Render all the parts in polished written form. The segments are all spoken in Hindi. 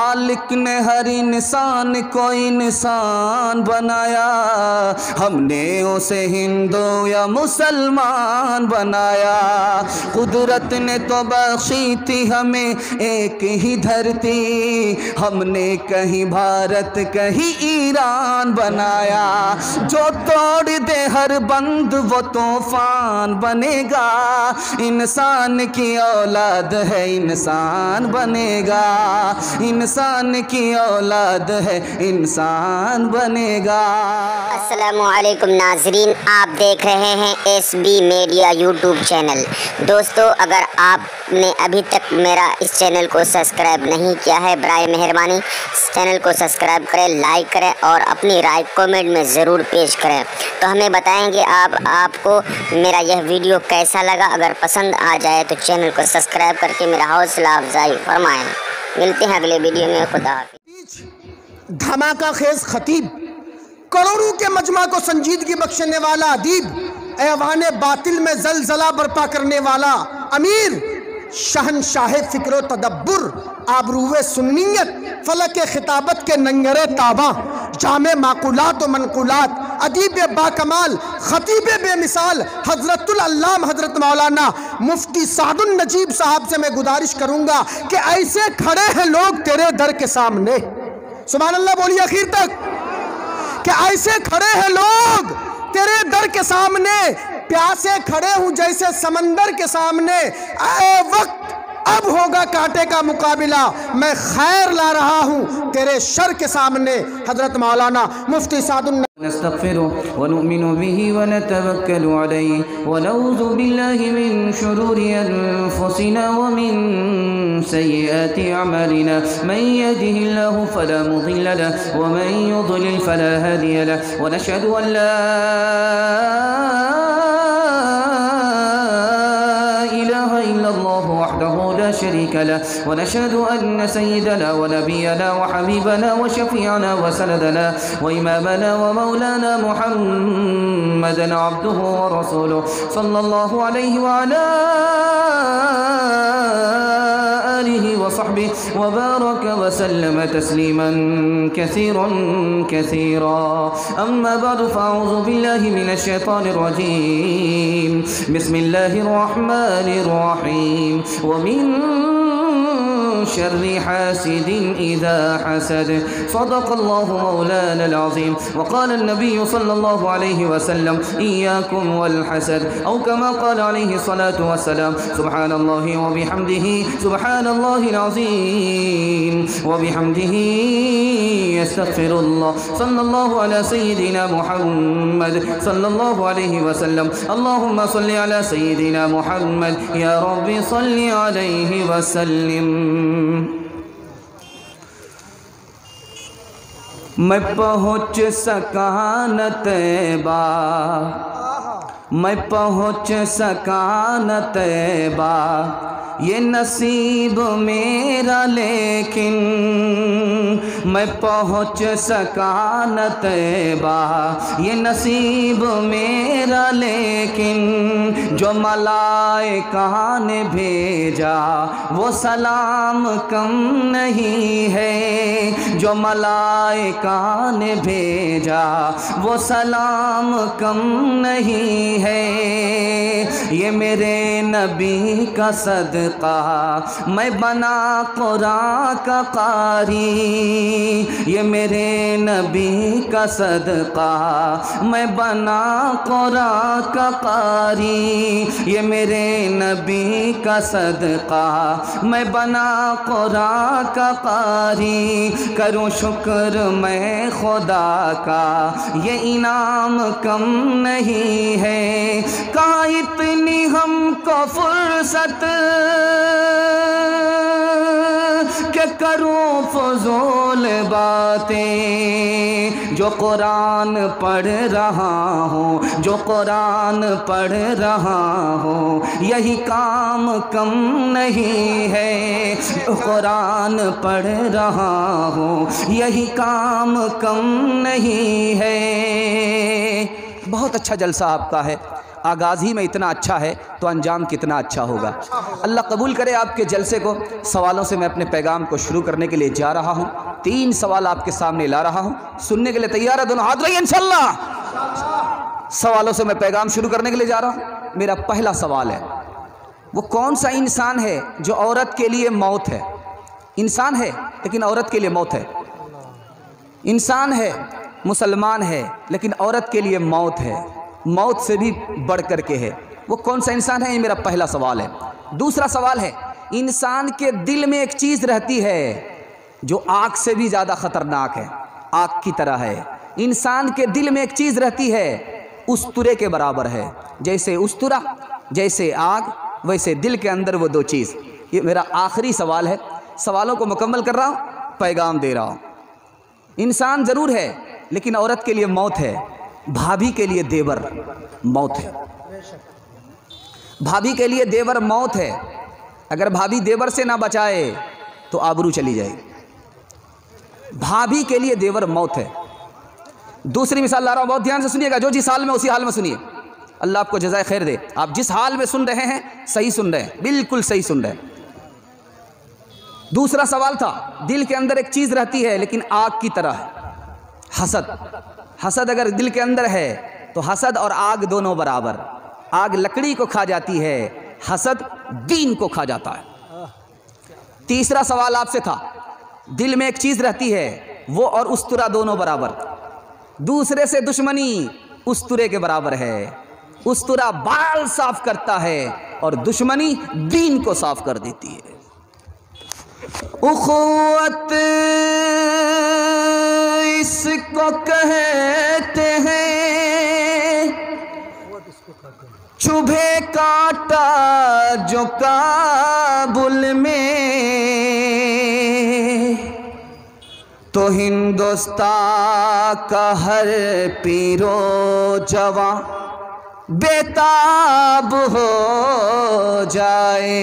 मालिक ने हर इंसान को इंसान बनाया, हमने उसे हिंदू या मुसलमान बनाया। कुदरत ने तो बख्शी थी हमें एक ही धरती, हमने कहीं भारत कहीं ईरान बनाया। जो तोड़ दे हर बंद वो तूफान बनेगा, इंसान की औलाद है इंसान बनेगा, इंसान की औलाद है इंसान बनेगा। अस्सलामु अलैकुम नाजरीन, आप देख रहे हैं SB मीडिया यूट्यूब चैनल। दोस्तों, अगर आपने अभी तक मेरा इस चैनल को सब्सक्राइब नहीं किया है, बराए मेहरबानी इस चैनल को सब्सक्राइब करें, लाइक करें और अपनी राय कमेंट में ज़रूर पेश करें। तो हमें बताएंगे आपको मेरा यह वीडियो कैसा लगा। अगर पसंद आ जाए तो चैनल को सब्सक्राइब करके मेरा हौसला अफजाई फरमाएँ। मिलते हैं अगले वीडियो में। खुदा हाफिज़। धमाका खेज खतीब, करोड़ों के मजमा को संजीदगी बख्शने वाला अदीब, ऐवाने बातिल में जलजला बर्पा करने वाला अमीर, शहनशाह फिक्र तदब्बुर, आबरूए सुन्नियत, फलक खिताबत के नंगरे ताबा, जामे माकुलात व मनकुलात, अदीब बाकमाल, खतीब बेमिसाल, हजरतुल अल्लाम हजरत मौलाना मुफ्ती सादुल नजीब साहब से मैं गुजारिश करूंगा कि ऐसे खड़े हैं लोग तेरे दर के सामने, सुभान अल्लाह बोलिए आखिर तक, कि ऐसे खड़े हैं लोग तेरे दर के सामने, प्यासे खड़े हूं जैसे समंदर के सामने, ऐ वक्त अब होगा कांटे का मुकाबिला, मैं खैर ला रहा हूं तेरे शर के सामने। हजरत मौलाना मुफ्ती सादुल नस्तग़फिरु व नुमिनु बिही व नतवक्कलु अलैहि व नऊज़ु बिल्लाहि मिन शुरूरि अनफुसिना व मिन सय्यिआति अमलिना, मन यहदिहिल्लाहु फला मुदिल्ल लहु व मन युद्लिल फला हादिय लहु व नशहदु अन ला इलाहा इल्लल्लाहु वहदहु ला शरीका लहु व नशहदु अन्न सय्यिदना व नबियना व हबीबना व शफीअना व सनदना व इमामना व मौलाना मुहम्मदन अब्दुहु व रसूलुहु सल्लल्लाहु अलैहि व अला आलिहि व सहबिहि व बारक व सल्लम तस्लीमन कसीरन कसीरा। अम्मा बअद फ़अऊज़ु बिल्लाहि मिनश शैतानिर रजीम। बिस्मिल्लाहिर रहमानिर रहीम। व मिन शर्रि हासिदिन इज़ा हसद। सदक़ल्लाहु मौलानल अज़ीम। व क़ाल नबी सल्लल्लाहु अलैहि वसल्लम इय्याकुम वल हसद, औ कमा क़ाल अलैहि सलातु वस्सलाम। सुब्हानल्लाहि व बिहम्दिही सुब्हानल्लाहिल अज़ीम व बिहम्दिही अस्तग़फिरुल्लाह। सल्लल्लाहु अला सय्यिदिना मुहम्मद सल्लल्लाहु अलैहि वसल्लम। अल्लाहुम्मा सल्लि अला सय्यिदिना मुहम्मद, या रब्बी सल्लि अलैहि वसल्लिम। मैं पहुँच सका न तैबा, मैं पहुँच सका न तैबा, ये नसीब मेरा लेकिन मैं पहुँच सका न तैबा, ये नसीब मेरा लेकिन जो मलाइका ने भेजा वो सलाम कम नहीं है, जो मलाइका ने भेजा वो सलाम कम नहीं है। ये मेरे नबी का सदका मैं बना कुरान का कारी, ये मेरे नबी का सदका मैं बना कुरान का कारी, ये मेरे नबी का सदका मैं बना कुरान का कारी। करूँ शुक्र मैं खुदा का ये इनाम कम नहीं है, कहाँ इतनी हमको फुर्सत के करूँ फजूल बातें। जो कुरान पढ़ रहा हूँ, जो कुरान पढ़ रहा हूँ, यही काम कम नहीं है। कुरान पढ़ रहा हूँ, यही काम कम नहीं है। बहुत अच्छा जलसा आपका है, आगाज़ ही में इतना अच्छा है तो अंजाम कितना अच्छा होगा। अल्लाह कबूल करे आपके जलसे को। सवालों से मैं अपने पैगाम को शुरू करने के लिए जा रहा हूँ। 3 सवाल आपके सामने ला रहा हूँ, सुनने के लिए तैयार है? दोनों हाथ रहिए इंशाअल्लाह। सवालों से मैं पैगाम शुरू करने के लिए जा रहा हूँ। मेरा पहला सवाल है, वो कौन सा इंसान है जो औरत के लिए मौत है? इंसान है लेकिन औरत के लिए मौत है। इंसान है, मुसलमान है, लेकिन औरत के लिए मौत है, मौत से भी बढ़ कर के है। वो कौन सा इंसान है? ये मेरा पहला सवाल है। दूसरा सवाल है, इंसान के दिल में एक चीज़ रहती है जो आग से भी ज़्यादा ख़तरनाक है, आग की तरह है। इंसान के दिल में एक चीज़ रहती है, उस्तुरे के बराबर है। जैसे उस्तुरा, जैसे आग, वैसे दिल के अंदर वो 2 चीज़। ये मेरा आखिरी सवाल है। सवालों को मुकम्मल कर रहा हूँ, पैगाम दे रहा हूँ। इंसान ज़रूर है लेकिन औरत के लिए मौत है। भाभी के लिए देवर मौत है। भाभी के लिए देवर मौत है। अगर भाभी देवर से ना बचाए तो आबरू चली जाएगी। भाभी के लिए देवर मौत है। दूसरी मिसाल ला रहा हूँ, बहुत ध्यान से सुनिएगा। जो जिस हाल में उसी हाल में सुनिए। अल्लाह आपको जज़ाए खैर दे। आप जिस हाल में सुन रहे हैं सही सुन रहे हैं, बिल्कुल सही सुन रहे हैं। दूसरा सवाल था, दिल के अंदर एक चीज़ रहती है लेकिन आग की तरह है, हसद। हसद अगर दिल के अंदर है तो हसद और आग दोनों बराबर। आग लकड़ी को खा जाती है, हसद दीन को खा जाता है। तीसरा सवाल आपसे था, दिल में एक चीज़ रहती है, वो और उस्तुरा दोनों बराबर। दूसरे से दुश्मनी उस्तुरे के बराबर है। उस्तुरा बाल साफ करता है और दुश्मनी दीन को साफ कर देती है। उख़ुवत इसको कहते हैं, चुभे कांटा जो काबुल में, तो हिंदुस्तान का हर पीरो जवां बेताब हो जाए।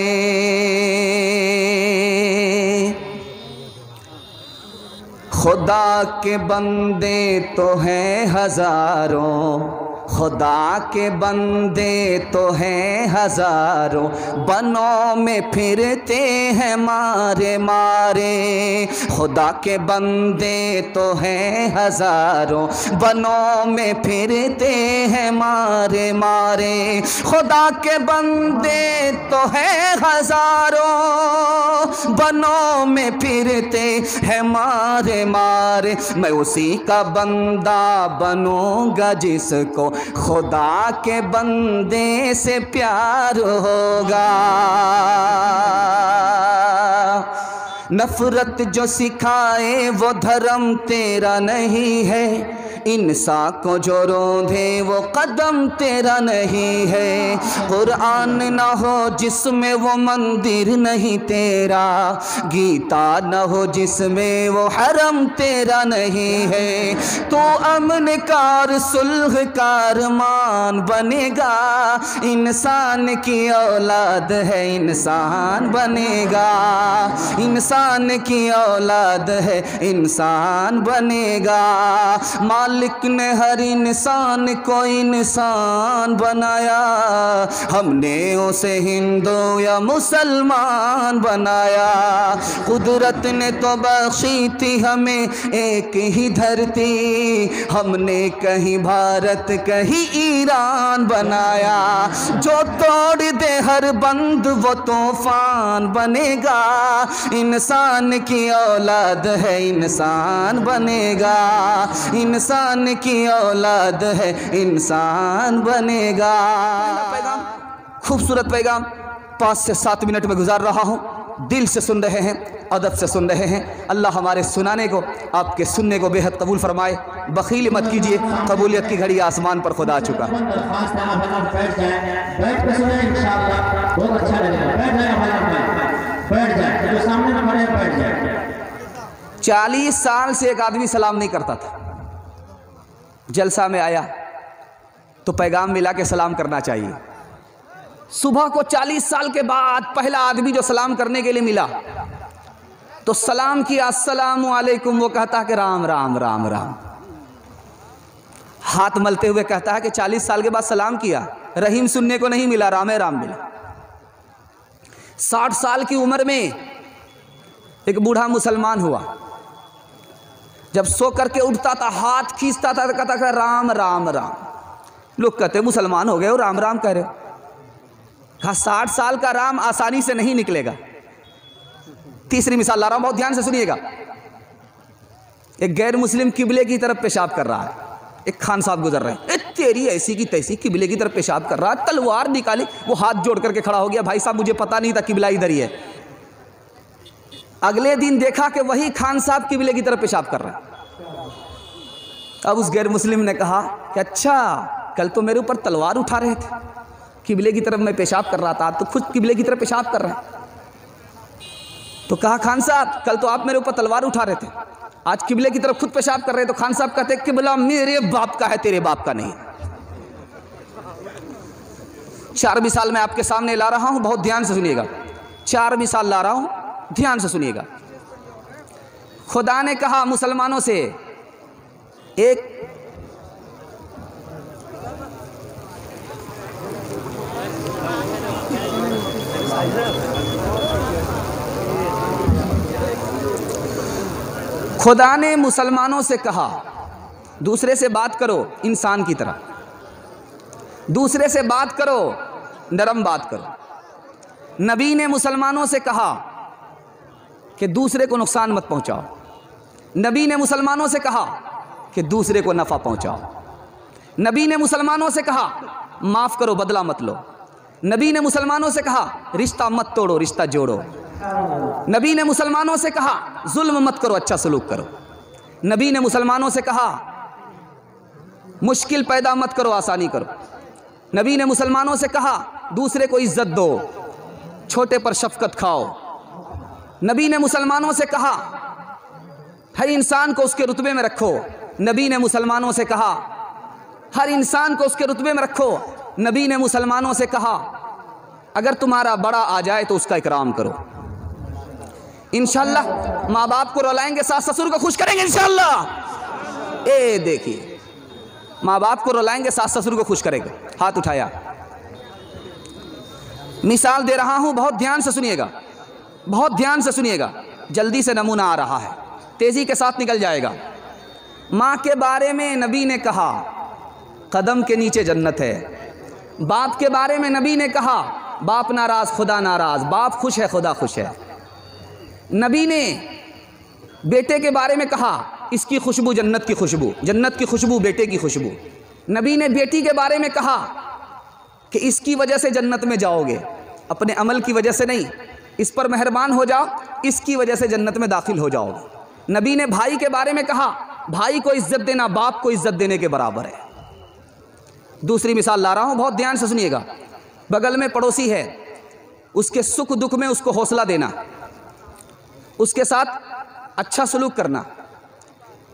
खुदा के बंदे तो हैं हजारों, खुदा के बंदे तो हैं हजारों, बनों में फिरते हैं मारे मारे। खुदा के बंदे तो हैं हजारों, बनों में फिरते हैं मारे मारे। खुदा के बंदे तो हैं हजारों, बनों में फिरते हैं मारे मारे। मैं उसी का बंदा बनूंगा जिसको खुदा के बंदे से प्यार होगा। नफरत जो सिखाए वो धर्म तेरा नहीं है, इंसान को जो रोंधे वो कदम तेरा नहीं है। कुरान न हो जिसमें वो मंदिर नहीं तेरा, गीता न हो जिसमें वो हरम तेरा नहीं है। तो अमन कार सुलह कार मान बनेगा, इंसान की औलाद है इंसान बनेगा। इंसान की औलाद है इंसान बनेगा। मालिक ने हर इंसान को इंसान बनाया, हमने उसे हिंदू या मुसलमान बनाया। कुदरत ने तो बख्शी थी हमें एक ही धरती, हमने कहीं भारत कहीं ईरान बनाया। जो तोड़ दे हर बंद वो तूफान बनेगा, इंसान की औलाद है इंसान बनेगा। इंसान की औलाद है इंसान बनेगा। पैगाम, खूबसूरत पैगाम 5 से 7 मिनट में गुजार रहा हूँ। दिल से सुन रहे हैं, अदब से सुन रहे हैं। अल्लाह हमारे सुनाने को, आपके सुनने को बेहद कबूल फरमाए। बखील मत कीजिए, कबूलियत की घड़ी आसमान पर खुदा चुका। 40 साल से एक आदमी सलाम नहीं करता था। जलसा में आया तो पैगाम मिला के सलाम करना चाहिए। सुबह को 40 साल के बाद पहला आदमी जो सलाम करने के लिए मिला तो सलाम किया, अस्सलामु अलैकुम। वो कहता है कि राम राम राम राम। हाथ मलते हुए कहता है कि 40 साल के बाद सलाम किया, रहीम सुनने को नहीं मिला, राम राम मिला। 60 साल की उम्र में एक बूढ़ा मुसलमान हुआ। जब सो करके उठता था, हाथ खींचता था, कहता था राम राम राम। लोग कहते मुसलमान हो गए हो, राम राम कह रहे हो। कहा 60 साल का राम आसानी से नहीं निकलेगा। तीसरी मिसाल ला रहा हूं, बहुत ध्यान से सुनिएगा। एक गैर मुस्लिम किबले की तरफ पेशाब कर रहा है, एक खान साहब गुजर रहे हैं, तेरी ऐसी की तैसी किबले की तरफ पेशाब कर रहा है, तलवार निकाली, वो हाथ जोड़ करके खड़ा हो गया, भाई साहब मुझे पता नहीं था किबला इधर ही है। अगले दिन देखा कि वही खान साहब किबले की तरफ पेशाब कर रहे हैं। अब उस गैर मुस्लिम ने कहा कि अच्छा, कल तो मेरे ऊपर तलवार उठा रहे थे, किबले की तरफ मैं पेशाब कर रहा था, तो खुद किबले की तरफ पेशाब कर रहे हैं। तो कहा खान साहब कल तो आप मेरे ऊपर तलवार उठा रहे थे, आज किबले की तरफ खुद पेशाब कर रहे हैं। तो खान साहब कहते किबला मेरे बाप का है, तेरे बाप का नहीं। 4 मिसाल मैं आपके सामने ला रहा हूं, बहुत ध्यान से सुनिएगा। 4 मिसाल ला रहा हूं, ध्यान से सुनिएगा। खुदा ने कहा मुसलमानों से, एक खुदा ने मुसलमानों से कहा दूसरे से बात करो इंसान की तरह, दूसरे से बात करो, नरम बात करो। नबी ने मुसलमानों से कहा कि दूसरे को नुकसान मत पहुंचाओ। नबी ने मुसलमानों से कहा कि दूसरे को नफ़ा पहुंचाओ। नबी ने मुसलमानों से कहा माफ़ करो, बदला मत लो। नबी ने मुसलमानों से कहा रिश्ता मत तोड़ो, रिश्ता जोड़ो। नबी ने मुसलमानों से कहा जुल्म मत करो, अच्छा सलूक करो। नबी ने मुसलमानों से कहा मुश्किल पैदा मत करो, आसानी करो। नबी ने मुसलमानों से कहा दूसरे को इज्जत दो, छोटे पर शफकत खाओ। नबी ने मुसलमानों से कहा हर इंसान को उसके रुतबे में रखो। नबी ने मुसलमानों से कहा हर इंसान को उसके रुतबे में रखो। नबी ने मुसलमानों से कहा अगर तुम्हारा बड़ा आ जाए तो उसका इकराम करो। इंशाअल्लाह माँ बाप को रुलाएंगे, सास ससुर को खुश करेंगे इंशाअल्लाह। ए देखिए, माँ बाप को रुलाएंगे, सास ससुर को खुश करेंगे। हाथ उठाया। मिसाल दे रहा हूं, बहुत ध्यान से सुनिएगा, बहुत ध्यान से सुनिएगा। जल्दी से नमूना आ रहा है, तेजी के साथ निकल जाएगा। माँ के बारे में नबी ने कहा कदम के नीचे जन्नत है। बाप के बारे में नबी ने कहा बाप नाराज खुदा नाराज, बाप खुश है खुदा खुश है। नबी ने बेटे के बारे में कहा इसकी खुशबू जन्नत की खुशबू, जन्नत की खुशबू बेटे की खुशबू। नबी ने बेटी के बारे में कहा कि इसकी वजह से जन्नत में जाओगे, अपने अमल की वजह से नहीं, इस पर मेहरबान हो जाओ, इसकी वजह से जन्नत में दाखिल हो जाओगे। नबी ने भाई के बारे में कहा भाई को इज्जत देना बाप को इज्जत देने के बराबर है। दूसरी मिसाल ला रहा हूं, बहुत ध्यान से सुनिएगा। बगल में पड़ोसी है, उसके सुख दुख में उसको हौसला देना, उसके साथ अच्छा सलूक करना।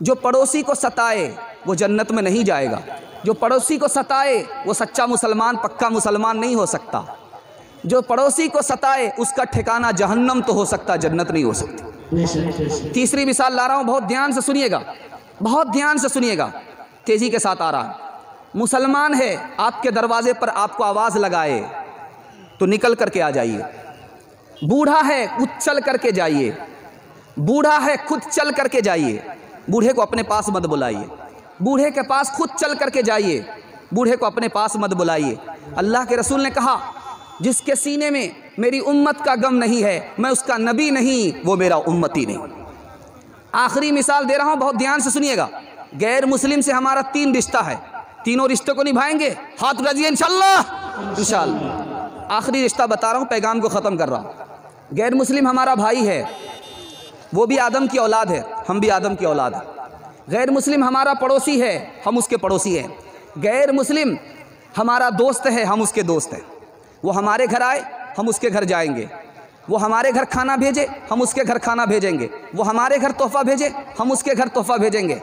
जो पड़ोसी को सताए वो जन्नत में नहीं जाएगा। जो पड़ोसी को सताए वो सच्चा मुसलमान, पक्का मुसलमान नहीं हो सकता। जो पड़ोसी को सताए उसका ठिकाना जहन्नम तो हो सकता, जन्नत नहीं हो सकती। तीसरी मिसाल ला रहा हूँ, बहुत ध्यान से सुनिएगा, बहुत ध्यान से सुनिएगा, तेजी के साथ आ रहा है। मुसलमान है, आपके दरवाजे पर आपको आवाज़ लगाए तो निकल करके आ जाइए। बूढ़ा है, खुद चल करके जाइए। बूढ़ा है, खुद चल करके जाइए। बूढ़े को अपने पास मत बुलाइए, बूढ़े के पास खुद चल करके जाइए, बूढ़े को अपने पास मत बुलाइए। अल्लाह के रसूल ने कहा जिसके सीने में मेरी उम्मत का गम नहीं है, मैं उसका नबी नहीं, वो मेरा उम्मती नहीं। आखिरी मिसाल दे रहा हूँ, बहुत ध्यान से सुनिएगा। गैर मुस्लिम से हमारा 3 रिश्ता है, तीनों रिश्तों को निभाएंगे, हाथ उठाइए इंशाअल्लाह। इंशाअल्लाह आखिरी रिश्ता बता रहा हूँ, पैगाम को ख़त्म कर रहा हूँ। गैर मुस्लिम हमारा भाई है, वो भी आदम की औलाद है, हम भी आदम की औलाद है। गैर मुस्लिम हमारा पड़ोसी है, हम उसके पड़ोसी हैं। गैर मुस्लिम हमारा दोस्त है, हम उसके दोस्त हैं। वो हमारे घर आए, हम उसके घर जाएंगे। वो हमारे घर खाना भेजे, हम उसके घर खाना भेजेंगे। वो हमारे घर तोहफ़ा भेजे, हम उसके घर तोहफ़ा भेजेंगे।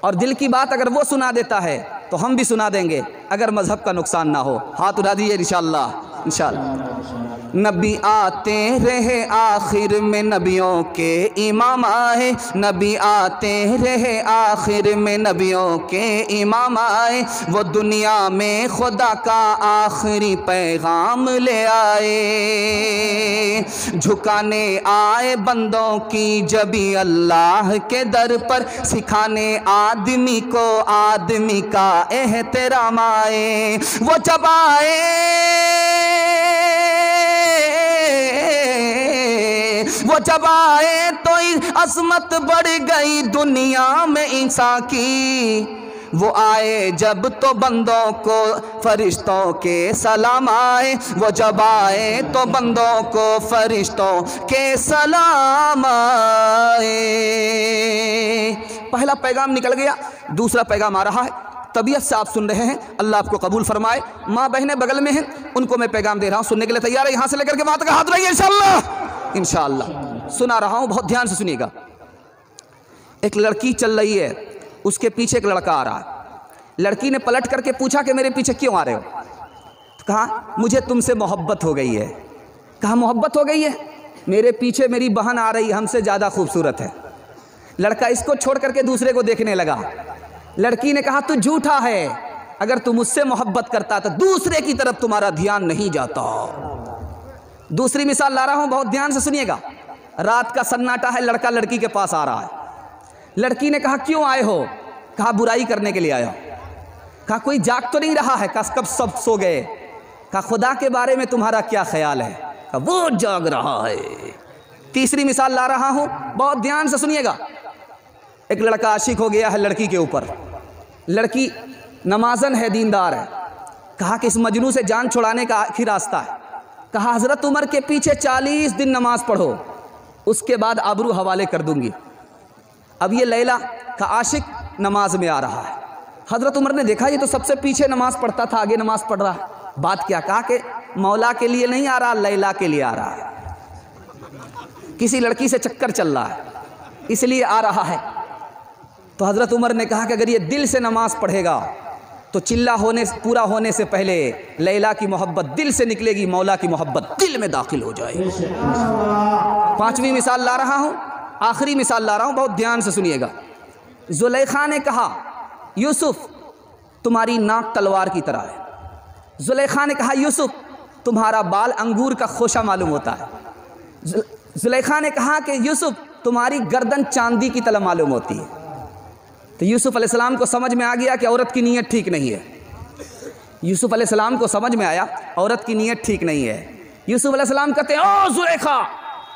और दिल की बात अगर वो सुना देता है तो हम भी सुना देंगे, अगर मज़हब का नुकसान ना हो। हाथ उठा दीजिए इंशाअल्लाह। इंशाअल्लाह नबी आते रहे आखिर में नबियों के इमाम आए, नबी आते रहे आखिर में नबियों के इमाम आए। वो दुनिया में खुदा का आखिरी पैगाम ले आए, झुकाने आए बंदों की जबी अल्लाह के दर पर, सिखाने आदमी को आदमी का एहतराम आए। वो जब आए तो अज़मत बढ़ गई दुनिया में इंसान की। वो आए जब तो बंदों को फरिश्तों के सलाम आए, वो जब आए तो बंदों को फरिश्तों के सलाम आए। पहला पैगाम निकल गया, दूसरा पैगाम आ रहा है। तबीयत से आप सुन रहे हैं, अल्लाह आपको कबूल फरमाए। माँ बहनें बगल में हैं, उनको मैं पैगाम दे रहा हूँ, सुनने के लिए तैयार है? यहाँ से लेकर के वहाँ तक हाथ रहिए इंशाअल्लाह। इंशाअल्लाह सुना रहा हूँ, बहुत ध्यान से सुनिएगा। एक लड़की चल रही है, उसके पीछे एक लड़का आ रहा है। लड़की ने पलट करके पूछा कि मेरे पीछे क्यों आ रहे हो? तो कहा मुझे तुमसे मोहब्बत हो गई है। कहा मोहब्बत हो गई है? मेरे पीछे मेरी बहन आ रही, हमसे ज़्यादा खूबसूरत है। लड़का इसको छोड़ करके दूसरे को देखने लगा। लड़की ने कहा तू झूठा है, अगर तू मुझसे मोहब्बत करता तो दूसरे की तरफ तुम्हारा ध्यान नहीं जाता। दूसरी मिसाल ला रहा हूं, बहुत ध्यान से सुनिएगा। रात का सन्नाटा है, लड़का लड़की के पास आ रहा है। लड़की ने कहा क्यों आए हो? कहा बुराई करने के लिए आया। कहा कोई जाग तो नहीं रहा है? कहा कब सब सो गए। कहा खुदा के बारे में तुम्हारा क्या ख्याल है? कहा वो जाग रहा है। तीसरी मिसाल ला रहा हूं, बहुत ध्यान से सुनिएगा। एक लड़का आशिक हो गया है लड़की के ऊपर। लड़की नमाजन है, दीनदार है। कहा कि इस मजनू से जान छुड़ाने का आखिरी रास्ता है। कहा हज़रत उमर के पीछे 40 दिन नमाज पढ़ो, उसके बाद आबरू हवाले कर दूंगी। अब ये लैला का आशिक नमाज में आ रहा है। हज़रत उमर ने देखा ये तो सबसे पीछे नमाज पढ़ता था, आगे नमाज पढ़ रहा है। बात क्या? कहा कि मौला के लिए नहीं आ रहा, लैला के लिए आ रहा है। किसी लड़की से चक्कर चल रहा है, इसलिए आ रहा है। तो हज़रत उमर ने कहा कि अगर ये दिल से नमाज पढ़ेगा तो चिल्ला पूरा होने से पहले लैला की मोहब्बत दिल से निकलेगी, मौला की मोहब्बत दिल में दाखिल हो जाएगी। पांचवी मिसाल ला रहा हूँ, आखिरी मिसाल ला रहा हूँ, बहुत ध्यान से सुनिएगा। जुलेखा ने कहा यूसुफ तुम्हारी नाक तलवार की तरह है। जुलेखा ने कहा यूसुफ तुम्हारा बाल अंगूर का खोशा मालूम होता है। जुलेखा ने कहा कि यूसुफ तुम्हारी गर्दन चांदी की तरह मालूम होती है। तो यूसुफ अलैहिस्सलाम को समझ में आ गया कि औरत की नीयत ठीक नहीं है। यूसुफ अलैहिस्सलाम को समझ में आया औरत की नीयत ठीक नहीं है। यूसुफ अलैहिस्सलाम कहते हैं ओ जुलेखा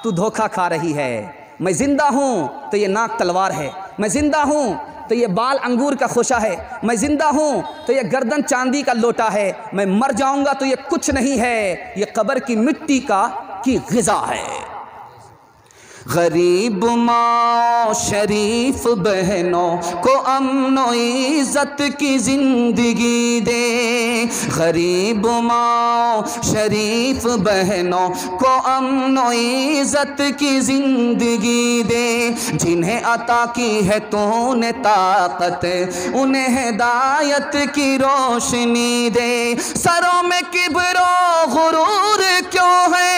तू धोखा खा रही है, मैं जिंदा हूँ तो ये नाक तलवार है, मैं जिंदा हूँ तो ये बाल अंगूर का खोशा है, मैं जिंदा हूँ तो ये गर्दन चांदी का लोटा है, मैं मर जाऊँगा तो ये कुछ नहीं है, ये कब्र की मिट्टी की ग़िज़ा है। गरीब माँ शरीफ बहनों को अमनो इज़्ज़त की ज़िंदगी दे। गरीब माँ शरीफ बहनों को अमनो इज़्ज़त की ज़िंदगी दे। जिन्हें अता की है तूने ताकत उन्हें हिदायत की रोशनी दे। सरों में किब्रो गुरूर क्यों है,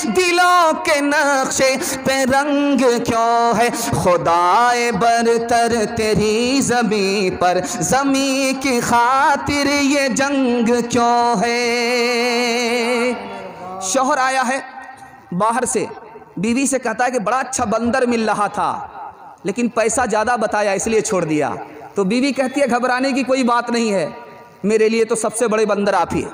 दिलों के नक्शे पे रंग क्यों है। खुदाए बरतर तेरी ज़मीं पर ज़मीं की खातिर ये जंग क्यों है। शौहर आया है बाहर से, बीवी से कहता है कि बड़ा अच्छा बंदर मिल रहा था लेकिन पैसा ज़्यादा बताया इसलिए छोड़ दिया। तो बीवी कहती है घबराने की कोई बात नहीं है, मेरे लिए तो सबसे बड़े बंदर आप ही है।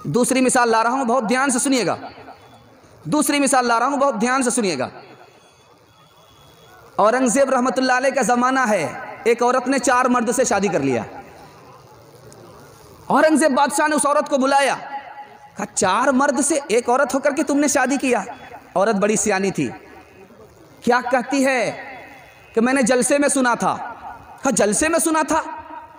दूसरी मिसाल ला रहा हूं, बहुत ध्यान से सुनिएगा। दूसरी मिसाल ला रहा हूं, बहुत ध्यान से सुनिएगा। औरंगजेब रहमतुल्लाह अलैह का ज़माना है, एक औरत ने 4 मर्द से शादी कर लिया। औरंगजेब बादशाह ने उस औरत को बुलाया, कहा 4 मर्द से एक औरत होकर के तुमने शादी किया। औरत बड़ी सियानी थी, क्या कहती है कि मैंने जलसे में सुना था। कहा जलसे में सुना था,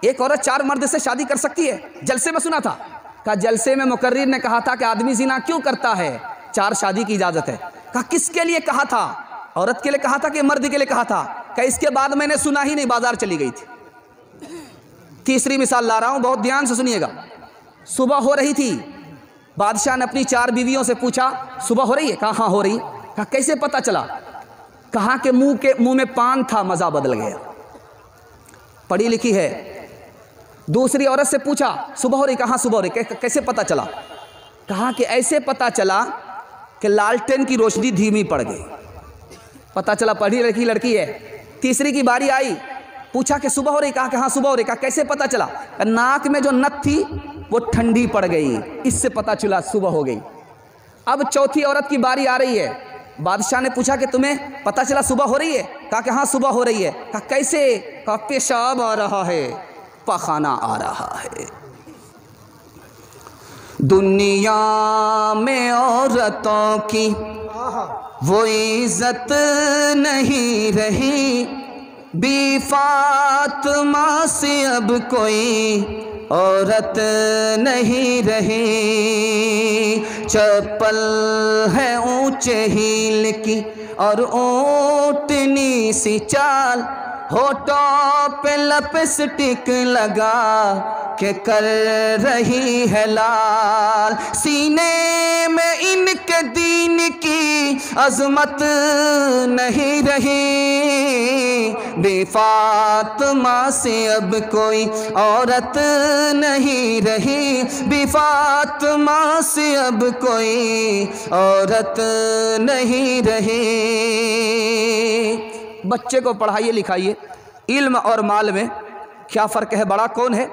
एक औरत 4 मर्द से शादी कर सकती है? जलसे में सुना था। कहा जलसे में मुकर्रिर ने कहा था कि आदमी ज़िना क्यों करता है, 4 शादी की इजाज़त है। कहा किसके लिए कहा था? औरत के लिए कहा था कि मर्द के लिए कहा था? कहा इसके बाद मैंने सुना ही नहीं, बाजार चली गई थी। तीसरी मिसाल ला रहा हूँ, बहुत ध्यान से सुनिएगा। सुबह हो रही थी, बादशाह ने अपनी 4 बीवियों से पूछा सुबह हो रही है? कहा हाँ हो रही है। कहा कैसे पता चला? कहा कि मुंह में पान था, मज़ा बदल गया। पढ़ी लिखी है। दूसरी औरत से पूछा सुबह हो रही? कहा सुबह हो रही। कैसे पता चला? कहा कि ऐसे पता चला कि लालटेन की रोशनी धीमी पड़ गई। पता चला पढ़ी लिखी लड़की है। तीसरी की बारी आई, पूछा कि सुबह हो रही? कहा कि हाँ सुबह हो रही। कहा कैसे पता चला? नाक में जो नथ थी वो ठंडी पड़ गई, इससे पता चला सुबह हो गई। अब चौथी औरत की बारी आ रही है। बादशाह ने पूछा कि तुम्हें पता चला सुबह हो रही है? कहा कि हाँ सुबह हो रही है। कहा कैसे? कहा पेशाब आ रहा है, पखाना आ रहा है। दुनिया में औरतों की वो इज्जत नहीं रही, बी फातिमा से अब कोई औरत नहीं रही। चप्पल है ऊंचे हील की और ऊँटनी सी चाल, होठों पे लिपस्टिक लगा के कर रही है लाल। सीने में इनके दीन की अजमत नहीं रही, बेफातिमा से अब कोई औरत नहीं रही, बेफातिमा से अब कोई औरत नहीं रही। बच्चे को पढ़ाइए लिखाइए। इल्म और माल में क्या फ़र्क है? बड़ा कौन है?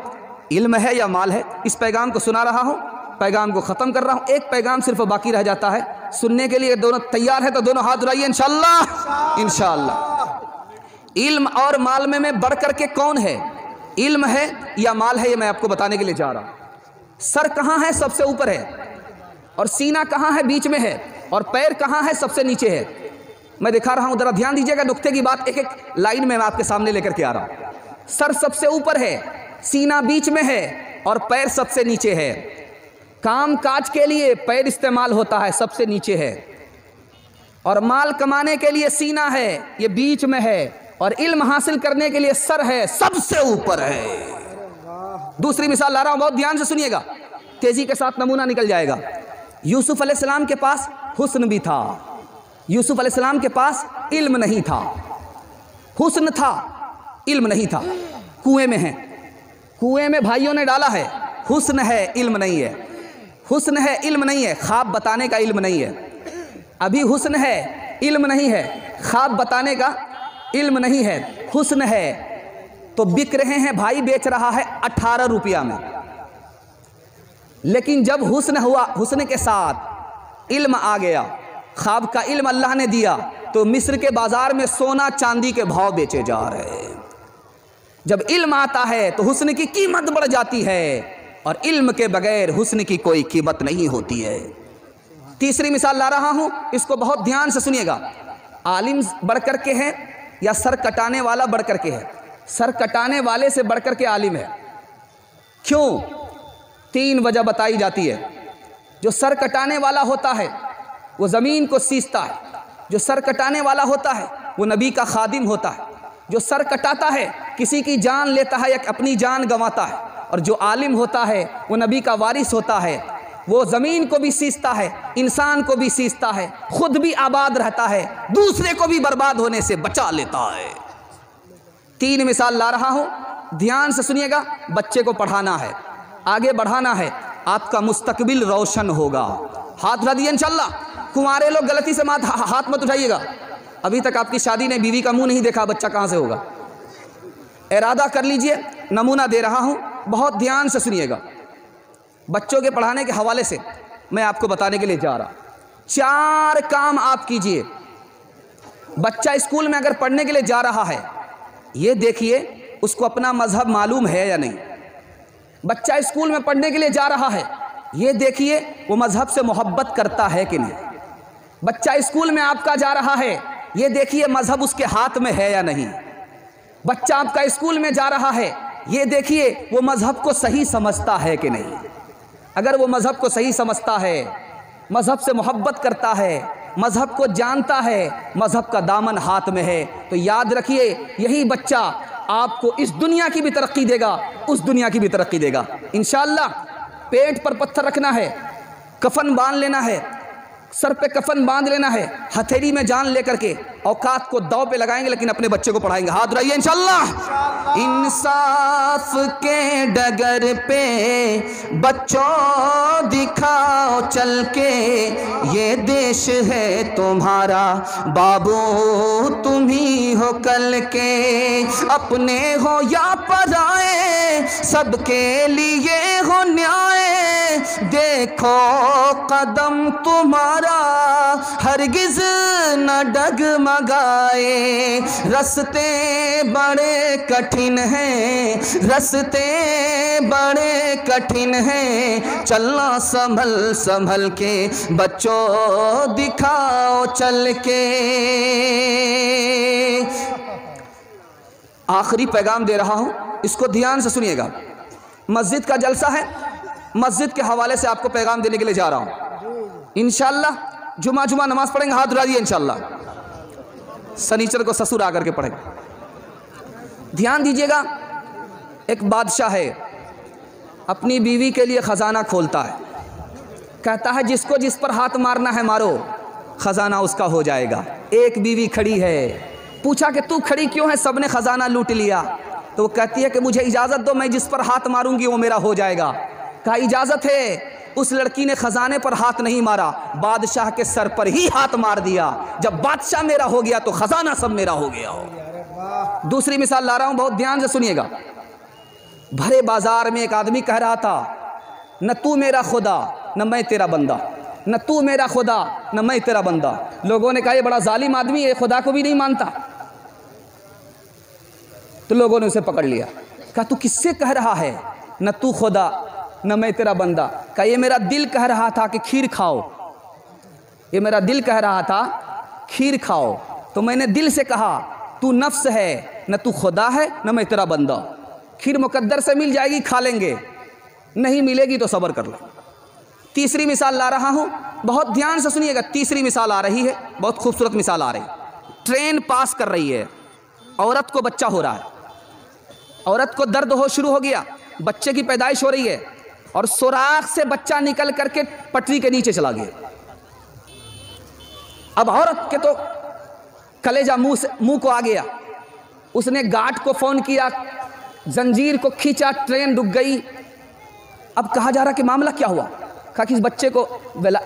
इल्म है या माल है? इस पैगाम को सुना रहा हूँ, पैगाम को ख़त्म कर रहा हूँ। एक पैगाम सिर्फ बाकी रह जाता है सुनने के लिए। दोनों तैयार है तो दोनों हाथ उठाइए इंशाअल्लाह। इंशाअल्लाह इल्म और माल में बढ़ कर के कौन है? इल्म है या माल है? ये मैं आपको बताने के लिए जा रहा हूँ। सर कहाँ है? सबसे ऊपर है। और सीना कहाँ है? बीच में है। और पैर कहाँ है? सबसे नीचे है। मैं दिखा रहा हूं, जरा ध्यान दीजिएगा। नुक्ते की बात एक एक लाइन में मैं आपके सामने लेकर के आ रहा हूं। सर सबसे ऊपर है, सीना बीच में है और पैर सबसे नीचे है। काम काज के लिए पैर इस्तेमाल होता है, सबसे नीचे है। और माल कमाने के लिए सीना है, ये बीच में है। और इल्म हासिल करने के लिए सर है, सबसे ऊपर है। दूसरी मिसाल ला रहा हूं, बहुत ध्यान से सुनिएगा, तेजी के साथ नमूना निकल जाएगा। यूसुफ अलैहिस्सलाम के पास हुस्न भी था, यूसुफ अलैहिस्सलाम के पास इल्म नहीं था। हुस्न था, इल्म नहीं था। कुएं में है, कुएं में भाइयों ने डाला है। हुस्न है, इल्म नहीं है। हुस्न है, इल्म नहीं है। ख्वाब बताने का इल्म नहीं है। अभी हुस्न है, इल्म नहीं है। ख्वाब बताने का इल्म नहीं है। हुस्न है तो बिक रहे हैं, भाई बेच रहा है 18 रुपया में। लेकिन जब हुस्न हुआ, हुस्न के साथ इल्म आ गया, ख्वाब का इल्म अल्लाह ने दिया, तो मिस्र के बाजार में सोना चांदी के भाव बेचे जा रहे हैं। जब इल्म आता है तो हुस्न की कीमत बढ़ जाती है, और इल्म के बगैर हुस्न की कोई कीमत नहीं होती है। तीसरी मिसाल ला रहा हूं, इसको बहुत ध्यान से सुनिएगा। आलिम बढ़ कर के है या सर कटाने वाला बढ़ कर के है? सर कटाने वाले से बढ़ कर के आलिम है। क्यों? 3 वजह बताई जाती है। जो सर कटाने वाला होता है वो ज़मीन को सींचता है। जो सर कटाने वाला होता है वो नबी का खादिम होता है। जो सर कटाता है किसी की जान लेता है या अपनी जान गंवाता है। और जो आलिम होता है वो नबी का वारिस होता है। वो ज़मीन को भी सींचता है, इंसान को भी सींचता है, खुद भी आबाद रहता है, दूसरे को भी बर्बाद होने से बचा लेता है। 3 मिसाल ला रहा हूँ, ध्यान से सुनिएगा। बच्चे को पढ़ाना है, आगे बढ़ाना है, आपका मुस्तकबिल रोशन होगा। हाथ उठा दिए इंशाअल्लाह। कुंवारे लोग गलती से हाथ मत उठाइएगा। अभी तक आपकी शादी ने बीवी का मुंह नहीं देखा, बच्चा कहाँ से होगा? इरादा कर लीजिए। नमूना दे रहा हूँ, बहुत ध्यान से सुनिएगा। बच्चों के पढ़ाने के हवाले से मैं आपको बताने के लिए जा रहा हूँ। 4 काम आप कीजिए। बच्चा स्कूल में अगर पढ़ने के लिए जा रहा है, ये देखिए उसको अपना मजहब मालूम है या नहीं। बच्चा स्कूल में पढ़ने के लिए जा रहा है, ये देखिए वो मजहब से मोहब्बत करता है कि नहीं। बच्चा स्कूल में आपका जा रहा है, ये देखिए मजहब उसके हाथ में है या नहीं। बच्चा आपका स्कूल में जा रहा है, ये देखिए वो मजहब को सही समझता है कि नहीं। अगर वो मजहब को सही समझता है, मजहब से मोहब्बत करता है, मजहब को जानता है, मजहब का दामन हाथ में है, तो याद रखिए यही बच्चा आपको इस दुनिया की भी तरक्की देगा, उस दुनिया की भी तरक्की देगा इंशाअल्लाह। पेट पर पत्थर रखना है, कफन बांध लेना है, सर पे कफन बांध लेना है, हथेली में जान लेकर के औकात को दाव पे लगाएंगे, लेकिन अपने बच्चे को पढ़ाएंगे। हाथ उठाइए इंशाअल्लाह। इंसाफ के डगर पे बच्चों दिखाओ चल के, ये देश है तुम्हारा बाबू तुम ही हो कल के, अपने हो या पराए सबके लिए हो न्याय, देखो कदम तुम्हारा हरगिज न डगमगाए, रास्ते बड़े कठिन हैं, रास्ते बड़े कठिन हैं, चलना संभल संभल के बच्चों दिखाओ चल के। आखिरी पैगाम दे रहा हूं, इसको ध्यान से सुनिएगा। मस्जिद का जलसा है, मस्जिद के हवाले से आपको पैगाम देने के लिए जा रहा हूं। इंशाअल्लाह जुमा नमाज पढ़ेंगे, हाथ उठा दिए इंशाअल्लाह। शनिचर को ससुर आकर के पढ़ेंगे। ध्यान दीजिएगा, एक बादशाह है, अपनी बीवी के लिए खजाना खोलता है, कहता है जिसको जिस पर हाथ मारना है मारो, खजाना उसका हो जाएगा। एक बीवी खड़ी है, पूछा कि तू खड़ी क्यों है, सबने खजाना लूट लिया। तो वो कहती है कि मुझे इजाज़त दो, मैं जिस पर हाथ मारूंगी वो मेरा हो जाएगा। कहा इजाज़त है। उस लड़की ने खजाने पर हाथ नहीं मारा, बादशाह के सर पर ही हाथ मार दिया। जब बादशाह मेरा हो गया तो खजाना सब मेरा हो गया। दूसरी मिसाल ला रहा हूं, बहुत ध्यान से सुनिएगा। भरे बाजार में एक आदमी कह रहा था, न तू मेरा खुदा न मैं तेरा बंदा, न तू मेरा खुदा न मैं तेरा बंदा। लोगों ने कहा ये बड़ा जालिम आदमी है, खुदा को भी नहीं मानता। तो लोगों ने उसे पकड़ लिया, कहा तू किससे कह रहा है न तू खुदा न मैं तेरा बंदा? कहा ये मेरा दिल कह रहा था कि खीर खाओ, ये मेरा दिल कह रहा था खीर खाओ, तो मैंने दिल से कहा तू नफ्स है, न तू खुदा है न मैं तेरा बंदा। खीर मुकद्दर से मिल जाएगी खा लेंगे, नहीं मिलेगी तो सब्र कर लो। तीसरी मिसाल ला रहा हूँ, बहुत ध्यान से सुनिएगा। तीसरी मिसाल आ रही है, बहुत खूबसूरत मिसाल आ रही है। ट्रेन पास कर रही है, औरत को बच्चा हो रहा है, औरत को दर्द हो शुरू हो गया, बच्चे की पैदाइश हो रही है, और सुराख से बच्चा निकल करके पटरी के नीचे चला गया। अब औरत के तो कलेजा मुंह को आ गया, उसने गार्ड को फोन किया, जंजीर को खींचा, ट्रेन रुक गई। अब कहा जा रहा कि मामला क्या हुआ? कहा कि इस बच्चे को,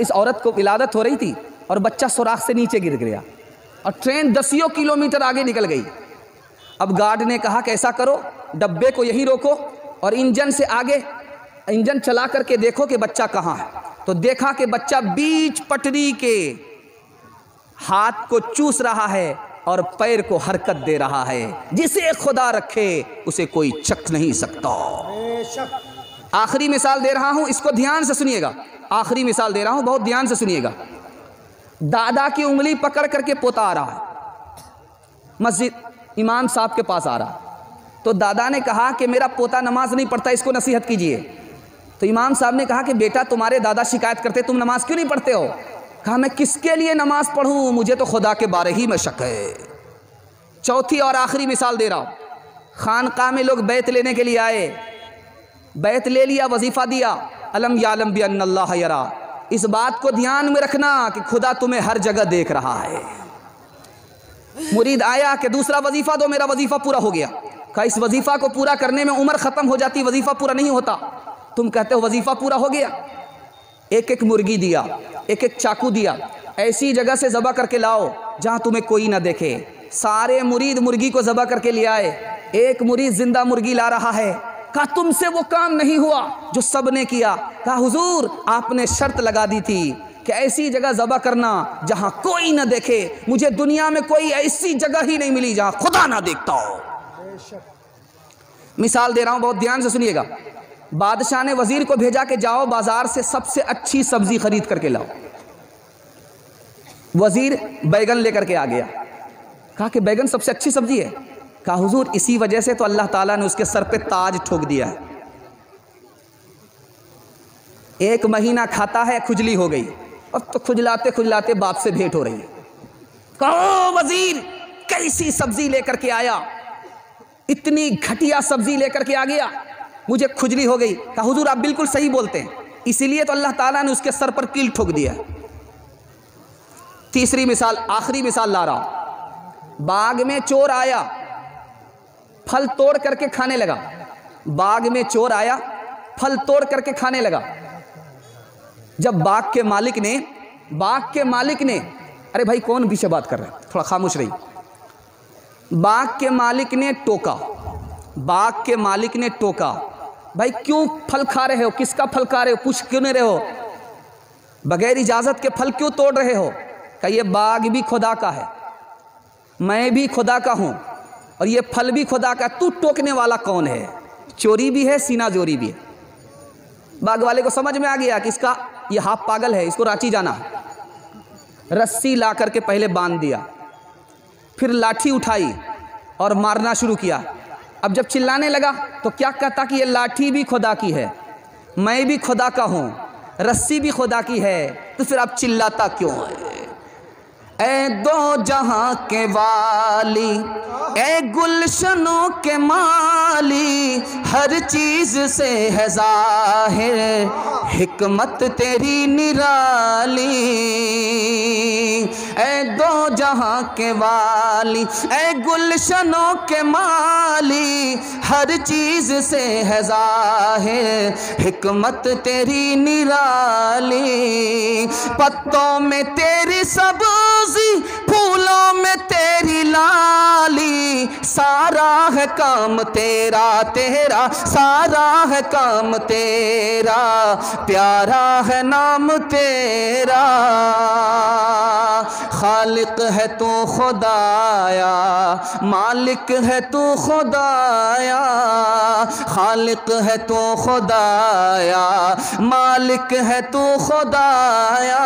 इस औरत को विलादत हो रही थी और बच्चा सुराख से नीचे गिर गया और ट्रेन दसियों किलोमीटर आगे निकल गई। अब गार्ड ने कहा कि ऐसा करो, डब्बे को यहीं रोको और इंजन से आगे इंजन चला करके देखो कि बच्चा कहाँ है। तो देखा कि बच्चा बीच पटरी के हाथ को चूस रहा है और पैर को हरकत दे रहा है। जिसे खुदा रखे उसे कोई चख नहीं सकता। आखिरी मिसाल दे रहा हूं, इसको ध्यान से सुनिएगा। आखिरी मिसाल दे रहा हूं, बहुत ध्यान से सुनिएगा। दादा की उंगली पकड़ करके पोता आ रहा है, मस्जिद इमाम साहब के पास आ रहा है। तो दादा ने कहा कि मेरा पोता नमाज नहीं पढ़ता, इसको नसीहत कीजिए। तो इमाम साहब ने कहा कि बेटा तुम्हारे दादा शिकायत करते तुम नमाज क्यों नहीं पढ़ते हो? कहा मैं किसके लिए नमाज पढ़ूं, मुझे तो खुदा के बारे ही में शक है। चौथी और आखिरी मिसाल दे रहा हूं। खानकाह में लोग बैत लेने के लिए आए, बैत ले लिया, वजीफा दिया, अलम यालम भी अन्नल्लाह यरा। इस बात को ध्यान में रखना कि खुदा तुम्हें हर जगह देख रहा है। मुरीद आया कि दूसरा वजीफा दो, मेरा वजीफा पूरा हो गया। कहा इस वजीफा को पूरा करने में उम्र खत्म हो जाती, वजीफा पूरा नहीं होता। तुम कहते हो वजीफा पूरा हो गया। एक एक मुर्गी दिया, एक एक चाकू दिया, ऐसी जगह से ज़बह करके लाओ जहां तुम्हें कोई ना देखे। सारे मुरीद मुर्गी को ज़बह करके ले आए। एक मुरीद जिंदा मुर्गी ला रहा है। कहा तुमसे वो काम नहीं हुआ जो सब ने किया। कहा हुजूर आपने शर्त लगा दी थी कि ऐसी जगह ज़बह करना जहां कोई ना देखे। मुझे दुनिया में कोई ऐसी जगह ही नहीं मिली जहां खुदा ना देखता हो। मिसाल दे रहा हूं, बहुत ध्यान से सुनिएगा। बादशाह ने वजीर को भेजा कि जाओ बाजार से सबसे अच्छी सब्जी खरीद करके लाओ। वजीर बैगन लेकर के आ गया। कहा कि बैगन सबसे अच्छी सब्जी है। कहा हुजूर इसी वजह से तो अल्लाह ताला ने उसके सर पे ताज ठोक दिया है। एक महीना खाता है, खुजली हो गई। अब तो खुजलाते खुजलाते बाप से भेंट हो रही है। कहो वजीर कैसी सब्जी लेकर के आया, इतनी घटिया सब्जी लेकर के आ गया, मुझे खुजली हो गई। कहा हुजूर आप बिल्कुल सही बोलते हैं, इसीलिए तो अल्लाह ताला ने उसके सर पर कील ठोक दिया। तीसरी मिसाल, आखिरी मिसाल ला रहा हूं। बाग में चोर आया, फल तोड़ करके खाने लगा। बाग में चोर आया, फल तोड़ करके खाने लगा। जब बाग के मालिक ने अरे भाई कौन पीछे बात कर रहा है, थोड़ा खामोश रही। बाग के मालिक ने टोका, भाई क्यों फल खा रहे हो, किसका फल खा रहे हो, पूछ क्यों नहीं रहे हो, बगैर इजाजत के फल क्यों तोड़ रहे हो। कहा ये बाग भी खुदा का है, मैं भी खुदा का हूं, और ये फल भी खुदा का, तू टोकने वाला कौन है। चोरी भी है, सीना जोरी भी है। बाग वाले को समझ में आ गया कि इसका ये हाफ पागल है, इसको रांची जाना है। रस्सी ला करके पहले बांध दिया, फिर लाठी उठाई और मारना शुरू किया। अब जब चिल्लाने लगा तो क्या कहता कि ये लाठी भी खुदा की है, मैं भी खुदा का हूं, रस्सी भी खुदा की है, तो फिर आप चिल्लाता क्यों है। ए दो जहां के वाली, ए गुलशनों के माली, हर चीज से है ज़ाहिर हिकमत तेरी निराली। ए दो जहां के वाली, ए गुलशनों के माली, हर चीज से है ज़ाहिर हिकमत तेरी निराली। पत्तों में तेरी सब्ज़ी, फूलों में तेरी लाली, सारा है काम तेरा, सारा है काम तेरा, प्यारा है नाम तेरा। खालिक है तू खुदाया, मालिक है तू खुदाया, खालिक है तू खुदाया, मालिक है तू खुदाया,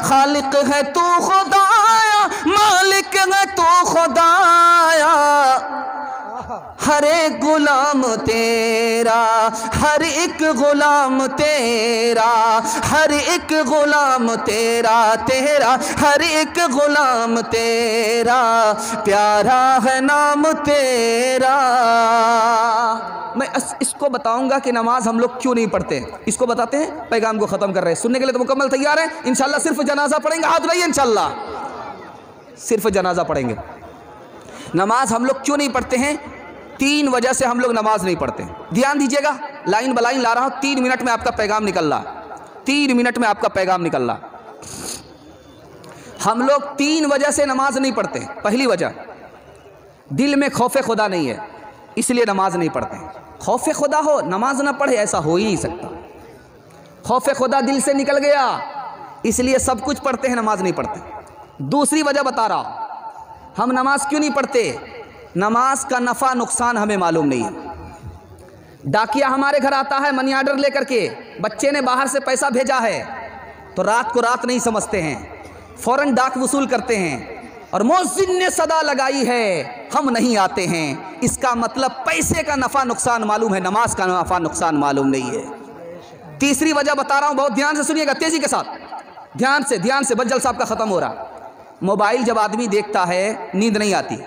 खालिक है तू खुदाया, मालिक है तू खुदाया। हर एक गुलाम तेरा, हर एक गुलाम तेरा, हर एक गुलाम तेरा, हर एक गुलाम तेरा, प्यारा है नाम तेरा। मैं इसको बताऊंगा कि नमाज हम लोग क्यों नहीं पढ़ते, इसको बताते हैं, पैगाम को ख़त्म कर रहे हैं। सुनने के लिए तो मुकम्मल तैयार है इंशाल्लाह। सिर्फ जनाजा पढ़ेंगे, हाथ उठाइए इंशाल्लाह, सिर्फ जनाजा पढ़ेंगे। नमाज हम लोग क्यों नहीं पढ़ते हैं, 3 वजह से हम लोग नमाज नहीं पढ़ते। ध्यान दीजिएगा, लाइन बलाइन ला रहा हूँ, 3 मिनट में आपका पैगाम निकल रहा, 3 मिनट में आपका पैगाम निकल रहा। हम लोग 3 वजह से नमाज नहीं पढ़ते। पहली वजह, दिल में खौफ खुदा नहीं है, इसलिए नमाज नहीं पढ़ते। खौफ खुदा हो, नमाज ना पढ़े, ऐसा हो ही नहीं सकता। खौफ खुदा दिल से निकल गया, इसलिए सब कुछ पढ़ते हैं, नमाज नहीं पढ़ते। दूसरी वजह बता रहा हूँ, हम नमाज क्यों नहीं पढ़ते, नमाज का नफ़ा नुकसान हमें मालूम नहीं है। डाकिया हमारे घर आता है मनी ऑर्डर लेकर के, बच्चे ने बाहर से पैसा भेजा है, तो रात को रात नहीं समझते हैं, फ़ौरन डाक वसूल करते हैं, और मुअज्जिन ने सदा लगाई है, हम नहीं आते हैं। इसका मतलब पैसे का नफ़ा नुकसान मालूम है, नमाज का नफ़ा नुकसान मालूम नहीं है। तीसरी वजह बता रहा हूँ, बहुत ध्यान से सुनिएगा, तेज़ी के साथ, ध्यान से, बज्जल साहब का ख़त्म हो रहा। मोबाइल जब आदमी देखता है नींद नहीं आती,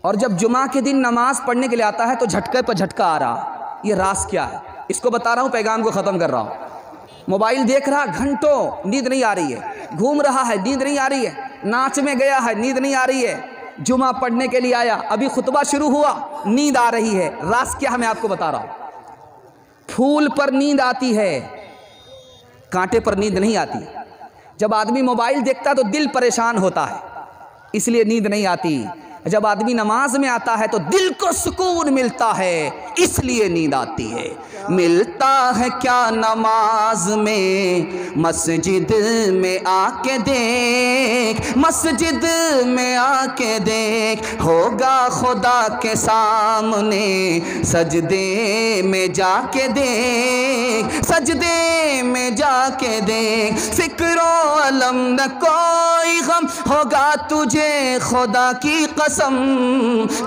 और जब जुमा के दिन नमाज पढ़ने के लिए आता है तो झटके पर झटका आ रहा। ये राज क्या है, इसको बता रहा हूँ, पैगाम को ख़त्म कर रहा हूँ। मोबाइल देख रहा घंटों, नींद नहीं आ रही है, घूम रहा है, नींद नहीं आ रही है, नाच में गया है, नींद नहीं आ रही है, जुमा पढ़ने के लिए आया, अभी खुतबा शुरू हुआ, नींद आ रही है। राज क्या है मैं आपको बता रहा हूँ। फूल पर नींद आती है, कांटे पर नींद नहीं आती। जब आदमी मोबाइल देखता है तो दिल परेशान होता है, इसलिए नींद नहीं आती। जब आदमी नमाज में आता है तो दिल को सुकून मिलता है, इसलिए नींद आती है। मिलता है क्या नमाज में, मस्जिद में आके देख, मस्जिद में आके देख, होगा खुदा के सामने, सजदे में जाके देख, सजदे में जाके देख। फिक्रो अलम न कोई गम, होगा तुझे खुदा की कसम,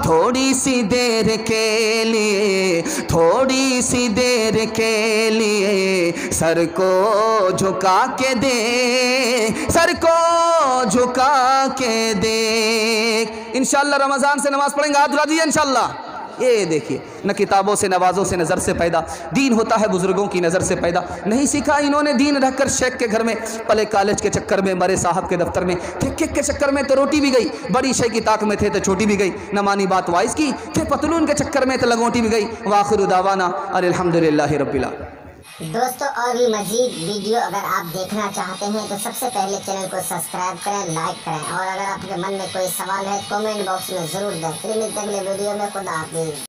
थोड़ी सी देर के लिए, थोड़ी सी देर के लिए, सर को झुका के दे, सर को झुका के दे। इंशाअल्लाह रमज़ान से नमाज पढ़ेंगे, हाथ उठा दीजिए इंशाअल्लाह। ये देखिए, न किताबों से नवाज़ों से नज़र से पैदा, दीन होता है बुज़ुर्गों की नज़र से पैदा। नहीं सीखा इन्होंने दीन रखकर शेख के घर में पले, कॉलेज के चक्कर में मरे, साहब के दफ्तर में थे, किक के चक्कर में तो रोटी भी गई, बड़ी शे की ताक में थे तो छोटी भी गई, न मानी बात वाइस की, थे पतलून के चक्कर में तो लगोटी भी गई। वाखिर दावाना अल्हम्दुलिल्लाहि रब्बिल आलमीन। दोस्तों और भी मजीद वीडियो अगर आप देखना चाहते हैं तो सबसे पहले चैनल को सब्सक्राइब करें, लाइक करें, और अगर आपके मन में कोई सवाल है कमेंट बॉक्स में ज़रूर दें। फिर मिलते हैं अगले वीडियो में। खुदा हाफिज़।